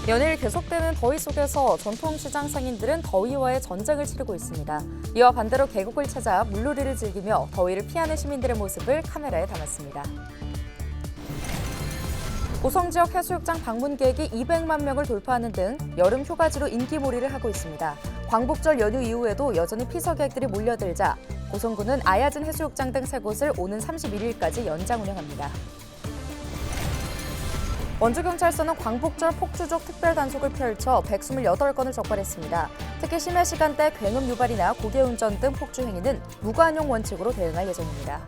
연일 계속되는 더위 속에서 전통시장 상인들은 더위와의 전쟁을 치르고 있습니다. 이와 반대로 계곡을 찾아 물놀이를 즐기며 더위를 피하는 시민들의 모습을 카메라에 담았습니다. 고성 지역 해수욕장 방문객이 200만 명을 돌파하는 등 여름 휴가지로 인기몰이를 하고 있습니다. 광복절 연휴 이후에도 여전히 피서객들이 몰려들자 고성군은 아야진 해수욕장 등 3곳을 오는 31일까지 연장 운영합니다. 원주경찰서는 광복절 폭주족 특별단속을 펼쳐 128건을 적발했습니다. 특히 심야 시간대 굉음 유발이나 고개운전 등 폭주 행위는 무관용 원칙으로 대응할 예정입니다.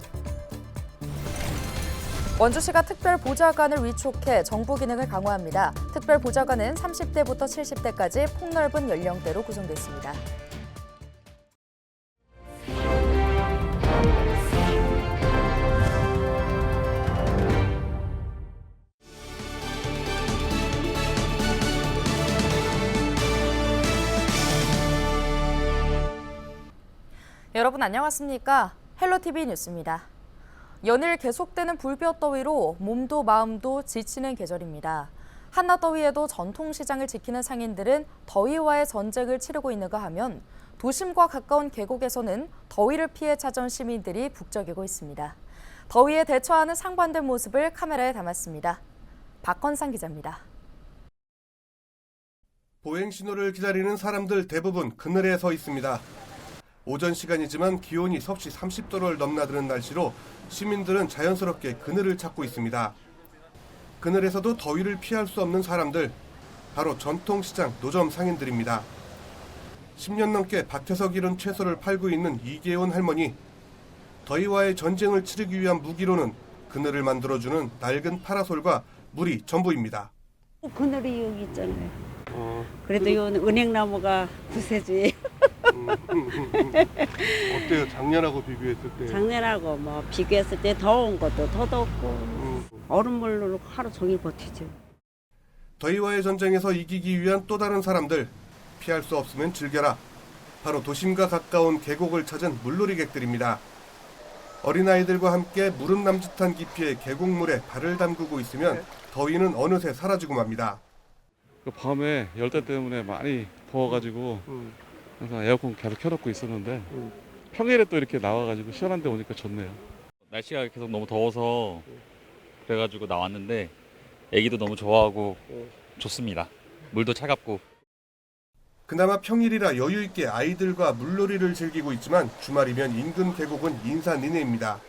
원주시가 특별보좌관을 위촉해 정부 기능을 강화합니다. 특별보좌관은 30대부터 70대까지 폭넓은 연령대로 구성됐습니다. 여러분 안녕하십니까? 헬로티비 뉴스입니다. 연일 계속되는 불볕더위로 몸도 마음도 지치는 계절입니다. 한낮더위에도 전통시장을 지키는 상인들은 더위와의 전쟁을 치르고 있는가 하면 도심과 가까운 계곡에서는 더위를 피해 찾아온 시민들이 북적이고 있습니다. 더위에 대처하는 상반된 모습을 카메라에 담았습니다. 박건상 기자입니다. 보행 신호를 기다리는 사람들 대부분 그늘에 서 있습니다. 오전 시간이지만 기온이 섭씨 30도를 넘나드는 날씨로 시민들은 자연스럽게 그늘을 찾고 있습니다. 그늘에서도 더위를 피할 수 없는 사람들, 바로 전통시장 노점 상인들입니다. 10년 넘게 밭에서 기른 채소를 팔고 있는 이계훈 할머니. 더위와의 전쟁을 치르기 위한 무기로는 그늘을 만들어주는 낡은 파라솔과 물이 전부입니다. 그늘이 여기 있잖아요. 그래도 이건 은행나무가 구세주예요. 어때요? 작년하고 비교했을 때? 작년하고 뭐 비교했을 때 더운 것도 더 덥고 얼음물로 하루 종일 버티죠. 더위와의 전쟁에서 이기기 위한 또 다른 사람들, 피할 수 없으면 즐겨라. 바로 도심과 가까운 계곡을 찾은 물놀이객들입니다. 어린아이들과 함께 무릎 남짓한 깊이의 계곡물에 발을 담그고 있으면 더위는 어느새 사라지고 맙니다. 밤에 열대 때문에 많이 더워가지고 항상 에어컨 계속 켜놓고 있었는데 평일에 또 이렇게 나와가지고 시원한 데 오니까 좋네요. 날씨가 계속 너무 더워서 그래가지고 나왔는데 애기도 너무 좋아하고 좋습니다. 물도 차갑고. 그나마 평일이라 여유 있게 아이들과 물놀이를 즐기고 있지만 주말이면 인근 계곡은 인산인해입니다.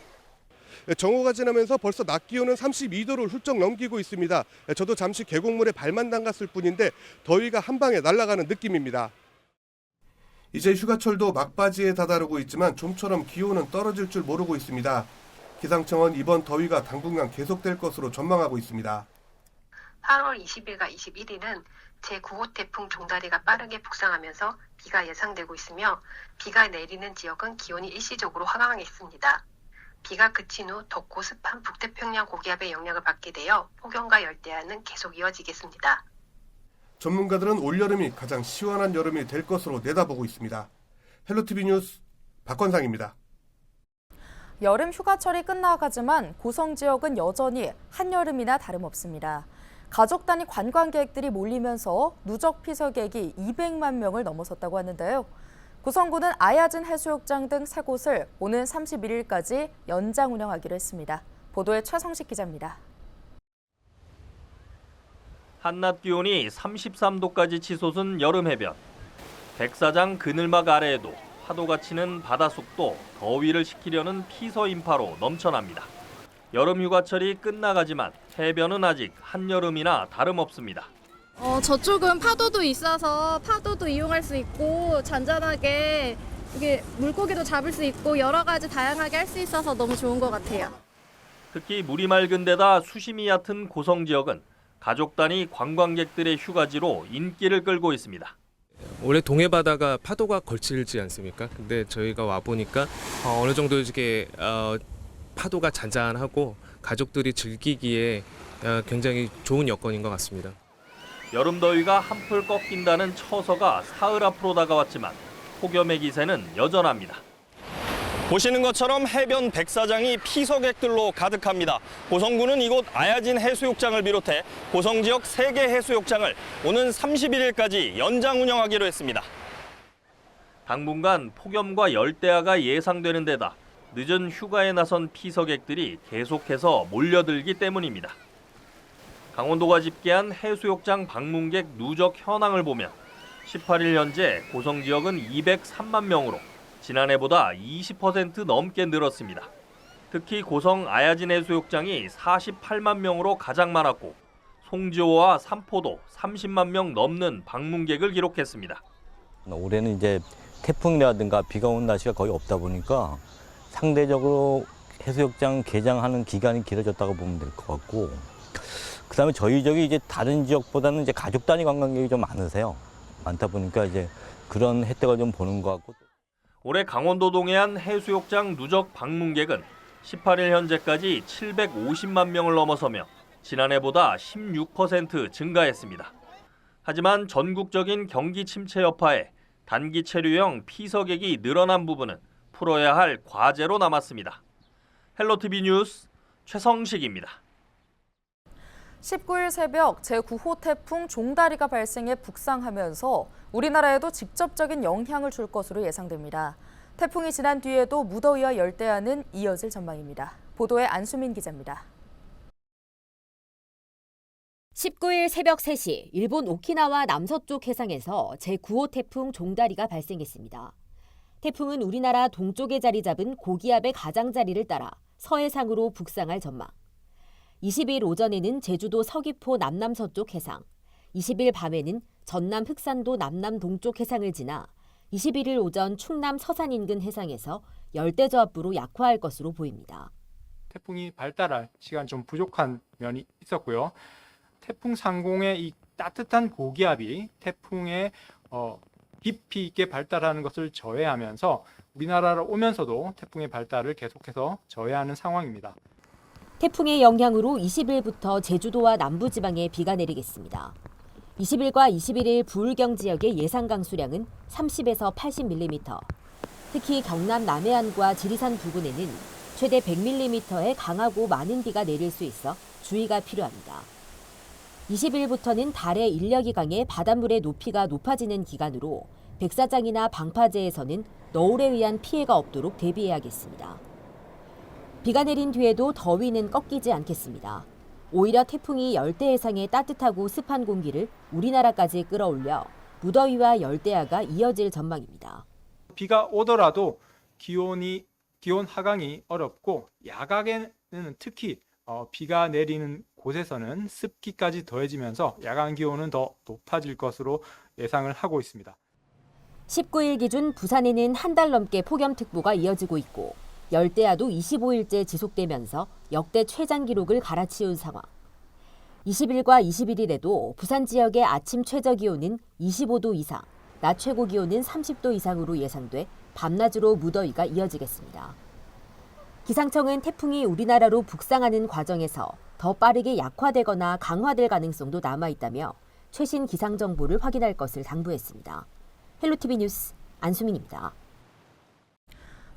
정오가 지나면서 벌써 낮 기온은 32도를 훌쩍 넘기고 있습니다. 저도 잠시 계곡물에 발만 담갔을 뿐인데 더위가 한 방에 날아가는 느낌입니다. 이제 휴가철도 막바지에 다다르고 있지만 좀처럼 기온은 떨어질 줄 모르고 있습니다. 기상청은 이번 더위가 당분간 계속될 것으로 전망하고 있습니다. 8월 20일과 21일은 제9호 태풍 종다리가 빠르게 북상하면서 비가 예상되고 있으며 비가 내리는 지역은 기온이 일시적으로 하강하겠습니다. 비가 그친 후 덥고 습한 북태평양 고기압의 영향을 받게 되어 폭염과 열대야는 계속 이어지겠습니다. 전문가들은 올여름이 가장 시원한 여름이 될 것으로 내다보고 있습니다. 헬로티비 뉴스 박건상입니다. 여름 휴가철이 끝나가지만 고성 지역은 여전히 한여름이나 다름없습니다. 가족 단위 관광객들이 몰리면서 누적 피서객이 200만 명을 넘어섰다고 하는데요. 고성군은 아야진 해수욕장 등 3곳을 오는 31일까지 연장 운영하기로 했습니다. 보도에 최성식 기자입니다. 한낮 기온이 33도까지 치솟은 여름 해변. 백사장 그늘막 아래에도 파도가 치는 바닷속도 더위를 식히려는 피서 인파로 넘쳐납니다. 여름 휴가철이 끝나가지만 해변은 아직 한여름이나 다름없습니다. 저쪽은 파도도 있어서 파도도 이용할 수 있고 잔잔하게 이게 물고기도 잡을 수 있고 여러 가지 다양하게 할 수 있어서 너무 좋은 것 같아요. 특히 물이 맑은 데다 수심이 얕은 고성 지역은 가족 단위 관광객들의 휴가지로 인기를 끌고 있습니다. 원래 동해 바다가 파도가 거칠지 않습니까? 근데 저희가 와 보니까 어느 정도 이렇게 파도가 잔잔하고 가족들이 즐기기에 굉장히 좋은 여건인 것 같습니다. 여름 더위가 한풀 꺾인다는 처서가 사흘 앞으로 다가왔지만 폭염의 기세는 여전합니다. 보시는 것처럼 해변 백사장이 피서객들로 가득합니다. 고성군은 이곳 아야진 해수욕장을 비롯해 고성 지역 3개 해수욕장을 오는 31일까지 연장 운영하기로 했습니다. 당분간 폭염과 열대야가 예상되는 데다 늦은 휴가에 나선 피서객들이 계속해서 몰려들기 때문입니다. 강원도가 집계한 해수욕장 방문객 누적 현황을 보면 18일 현재 고성 지역은 203만 명으로 지난해보다 20% 넘게 늘었습니다. 특히 고성 아야진 해수욕장이 48만 명으로 가장 많았고 송지호와 삼포도 30만 명 넘는 방문객을 기록했습니다. 올해는 이제 태풍이라든가 비가 오는 날씨가 거의 없다 보니까 상대적으로 해수욕장 개장하는 기간이 길어졌다고 보면 될 것 같고, 그다음에 저희 지역이 이제 다른 지역보다는 이제 가족 단위 관광객이 좀 많다 보니까 이제 그런 혜택을 좀 보는 것 같고. 올해 강원도 동해안 해수욕장 누적 방문객은 18일 현재까지 750만 명을 넘어서며 지난해보다 16% 증가했습니다. 하지만 전국적인 경기 침체 여파에 단기 체류형 피서객이 늘어난 부분은 풀어야 할 과제로 남았습니다. 헬로티비 뉴스 최성식입니다. 19일 새벽 제9호 태풍 종다리가 발생해 북상하면서 우리나라에도 직접적인 영향을 줄 것으로 예상됩니다. 태풍이 지난 뒤에도 무더위와 열대야는 이어질 전망입니다. 보도에 안수민 기자입니다. 19일 새벽 3시 일본 오키나와 남서쪽 해상에서 제9호 태풍 종다리가 발생했습니다. 태풍은 우리나라 동쪽에 자리 잡은 고기압의 가장자리를 따라 서해상으로 북상할 전망. 20일 오전에는 제주도 서귀포 남남서쪽 해상, 20일 밤에는 전남 흑산도 남남동쪽 해상을 지나 21일 오전 충남 서산 인근 해상에서 열대저압부로 약화할 것으로 보입니다. 태풍이 발달할 시간 좀 부족한 면이 있었고요. 태풍 상공의 이 따뜻한 고기압이 태풍의 깊이 있게 발달하는 것을 저해하면서 우리나라로 오면서도 태풍의 발달을 계속해서 저해하는 상황입니다. 태풍의 영향으로 20일부터 제주도와 남부지방에 비가 내리겠습니다. 20일과 21일 부울경 지역의 예상 강수량은 30에서 80mm, 특히 경남 남해안과 지리산 부근에는 최대 100mm의 강하고 많은 비가 내릴 수 있어 주의가 필요합니다. 20일부터는 달의 인력이 강해 바닷물의 높이가 높아지는 기간으로 백사장이나 방파제에서는 너울에 의한 피해가 없도록 대비해야겠습니다. 비가 내린 뒤에도 더위는 꺾이지 않겠습니다. 오히려 태풍이 열대 해상의 따뜻하고 습한 공기를 우리나라까지 끌어올려 무더위와 열대야가 이어질 전망입니다. 비가 오더라도 기온 하강이 어렵고 야간에는 특히 비가 내리는 곳에서는 습기까지 더해지면서 야간 기온은 더 높아질 것으로 예상을 하고 있습니다. 19일 기준 부산에는 한 달 넘게 폭염특보가 이어지고 있고 열대야도 25일째 지속되면서 역대 최장 기록을 갈아치운 상황. 20일과 21일에도 부산 지역의 아침 최저 기온은 25도 이상, 낮 최고 기온은 30도 이상으로 예상돼 밤낮으로 무더위가 이어지겠습니다. 기상청은 태풍이 우리나라로 북상하는 과정에서 더 빠르게 약화되거나 강화될 가능성도 남아있다며 최신 기상 정보를 확인할 것을 당부했습니다. 헬로티비 뉴스 안수민입니다.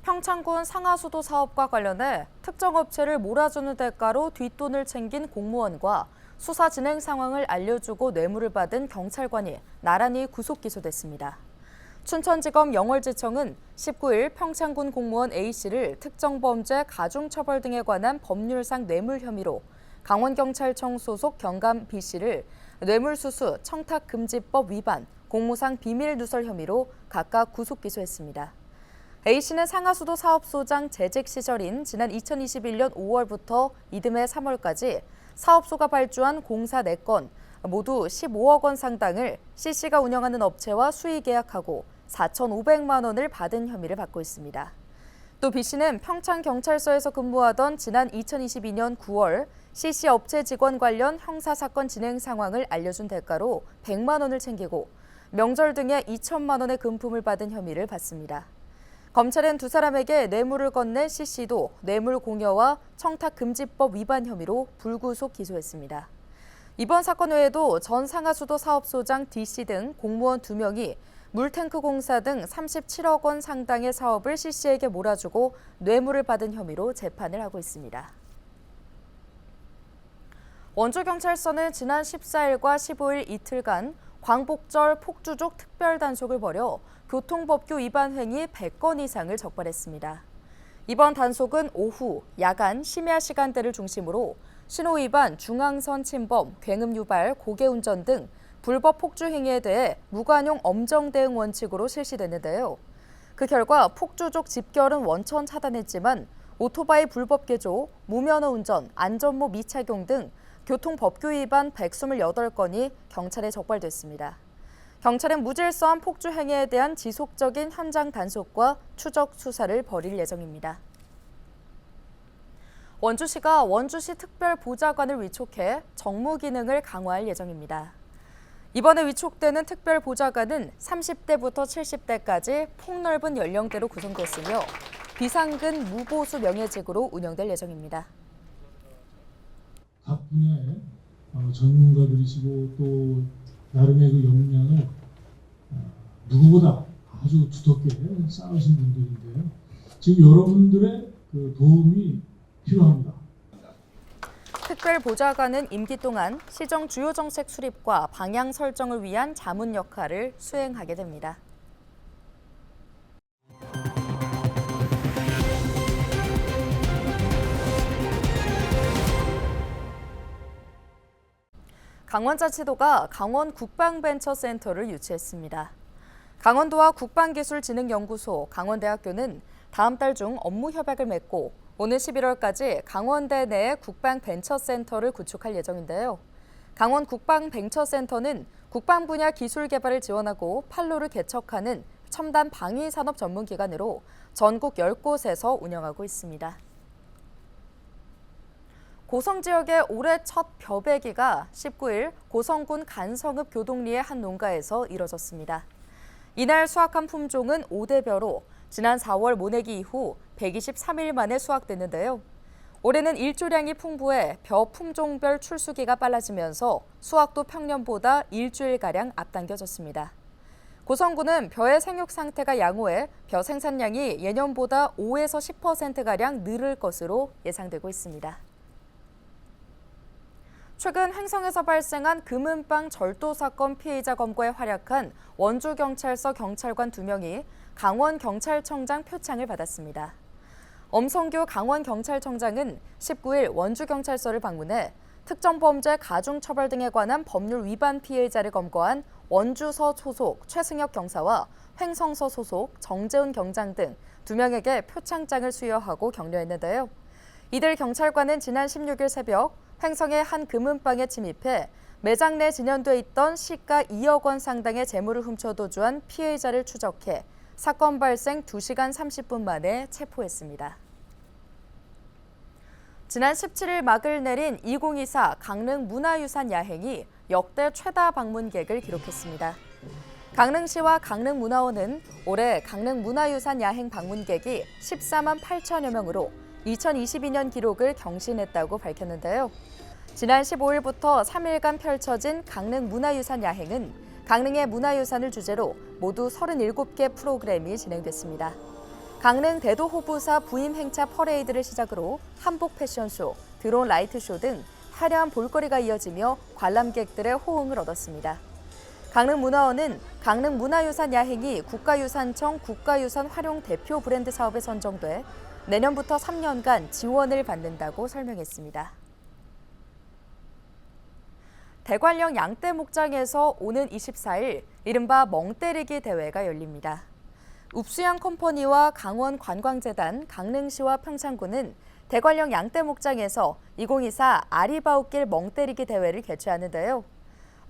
평창군 상하수도 사업과 관련해 특정 업체를 몰아주는 대가로 뒷돈을 챙긴 공무원과 수사 진행 상황을 알려주고 뇌물을 받은 경찰관이 나란히 구속 기소됐습니다. 춘천지검 영월지청은 19일 평창군 공무원 A씨를 특정범죄 가중처벌 등에 관한 법률상 뇌물 혐의로 강원경찰청 소속 경감 B씨를 뇌물수수 청탁금지법 위반, 공무상 비밀누설 혐의로 각각 구속 기소했습니다. A씨는 상하수도 사업소장 재직 시절인 지난 2021년 5월부터 이듬해 3월까지 사업소가 발주한 공사 4건 모두 15억 원 상당을 C씨가 운영하는 업체와 수의 계약하고 4,500만 원을 받은 혐의를 받고 있습니다. 또 B씨는 평창경찰서에서 근무하던 지난 2022년 9월 C씨 업체 직원 관련 형사사건 진행 상황을 알려준 대가로 100만 원을 챙기고 명절 등의 2천만 원의 금품을 받은 혐의를 받습니다. 검찰은 두 사람에게 뇌물을 건넨 C씨도 뇌물 공여와 청탁금지법 위반 혐의로 불구속 기소했습니다. 이번 사건 외에도 전 상하수도 사업소장 D씨 등 공무원 2명이 물탱크 공사 등 37억 원 상당의 사업을 CC에게 몰아주고 뇌물을 받은 혐의로 재판을 하고 있습니다. 원주경찰서는 지난 14일과 15일 이틀간 광복절 폭주족 특별단속을 벌여 교통법규 위반 행위 100건 이상을 적발했습니다. 이번 단속은 오후, 야간, 심야 시간대를 중심으로 신호위반, 중앙선 침범, 굉음 유발, 고개운전 등 불법 폭주 행위에 대해 무관용 엄정 대응 원칙으로 실시됐는데요. 그 결과 폭주족 집결은 원천 차단했지만 오토바이 불법 개조, 무면허 운전, 안전모 미착용 등 교통법규 위반 128건이 경찰에 적발됐습니다. 경찰은 무질서한 폭주 행위에 대한 지속적인 현장 단속과 추적 수사를 벌일 예정입니다. 원주시가 원주시 특별보좌관을 위촉해 정무 기능을 강화할 예정입니다. 이번에 위촉되는 특별보좌관은 30대부터 70대까지 폭넓은 연령대로 구성됐으며 비상근 무보수 명예직으로 운영될 예정입니다. 각 분야의 전문가들이시고 또 나름의 그 역량을 누구보다 아주 두텁게 쌓으신 분들인데요. 지금 여러분들의 그 도움이 필요합니다. 특별보좌관은 임기 동안 시정 주요 정책 수립과 방향 설정을 위한 자문 역할을 수행하게 됩니다. 강원자치도가 강원 국방벤처센터를 유치했습니다. 강원도와 국방기술진흥연구소, 강원대학교는 다음 달 중 업무 협약을 맺고 오는 11월까지 강원대 내에 국방벤처센터를 구축할 예정인데요. 강원 국방벤처센터는 국방 분야 기술 개발을 지원하고 판로를 개척하는 첨단 방위 산업 전문 기관으로 전국 10곳에서 운영하고 있습니다. 고성 지역의 올해 첫 벼베기가 19일 고성군 간성읍 교동리의 한 농가에서 이뤄졌습니다. 이날 수확한 품종은 5대벼로 지난 4월 모내기 이후 123일 만에 수확됐는데요. 올해는 일조량이 풍부해 벼 품종별 출수기가 빨라지면서 수확도 평년보다 일주일가량 앞당겨졌습니다. 고성군은 벼의 생육 상태가 양호해 벼 생산량이 예년보다 5에서 10%가량 늘을 것으로 예상되고 있습니다. 최근 횡성에서 발생한 금은방 절도 사건 피해자 검거에 활약한 원주경찰서 경찰관 2명이 강원경찰청장 표창을 받았습니다. 엄성규 강원경찰청장은 19일 원주경찰서를 방문해 특정범죄 가중처벌 등에 관한 법률 위반 피해자를 검거한 원주서 소속 최승혁 경사와 횡성서 소속 정재훈 경장 등 2명에게 표창장을 수여하고 격려했는데요. 이들 경찰관은 지난 16일 새벽 횡성의 한 금은방에 침입해 매장 내 진연돼 있던 시가 2억 원 상당의 재물을 훔쳐 도주한 피해자를 추적해 사건 발생 2시간 30분 만에 체포했습니다. 지난 17일 막을 내린 2024 강릉 문화유산 야행이 역대 최다 방문객을 기록했습니다. 강릉시와 강릉문화원은 올해 강릉 문화유산 야행 방문객이 14만 8천여 명으로 2022년 기록을 경신했다고 밝혔는데요. 지난 15일부터 3일간 펼쳐진 강릉 문화유산 야행은 강릉의 문화유산을 주제로 모두 37개 프로그램이 진행됐습니다. 강릉 대도호부사 부임 행차 퍼레이드를 시작으로 한복 패션쇼, 드론 라이트쇼 등 화려한 볼거리가 이어지며 관람객들의 호응을 얻었습니다. 강릉문화원은 강릉 문화유산 야행이 국가유산청 국가유산 활용 대표 브랜드 사업에 선정돼 내년부터 3년간 지원을 받는다고 설명했습니다. 대관령 양떼 목장에서 오는 24일 이른바 멍때리기 대회가 열립니다. 읍수양 컴퍼니와 강원관광재단, 강릉시와 평창군은 대관령 양떼 목장에서 2024 아리바웃길 멍때리기 대회를 개최하는데요.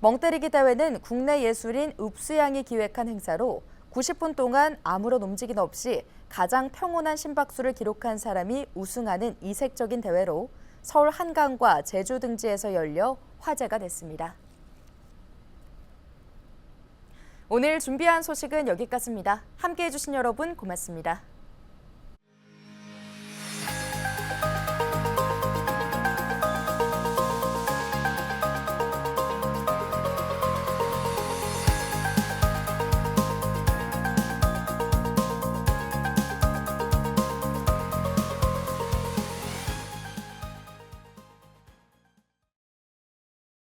멍때리기 대회는 국내 예술인 읍수양이 기획한 행사로 90분 동안 아무런 움직임 없이 가장 평온한 심박수를 기록한 사람이 우승하는 이색적인 대회로 서울 한강과 제주 등지에서 열려 화제가 됐습니다. 오늘 준비한 소식은 여기까지입니다. 함께해 주신 여러분 고맙습니다.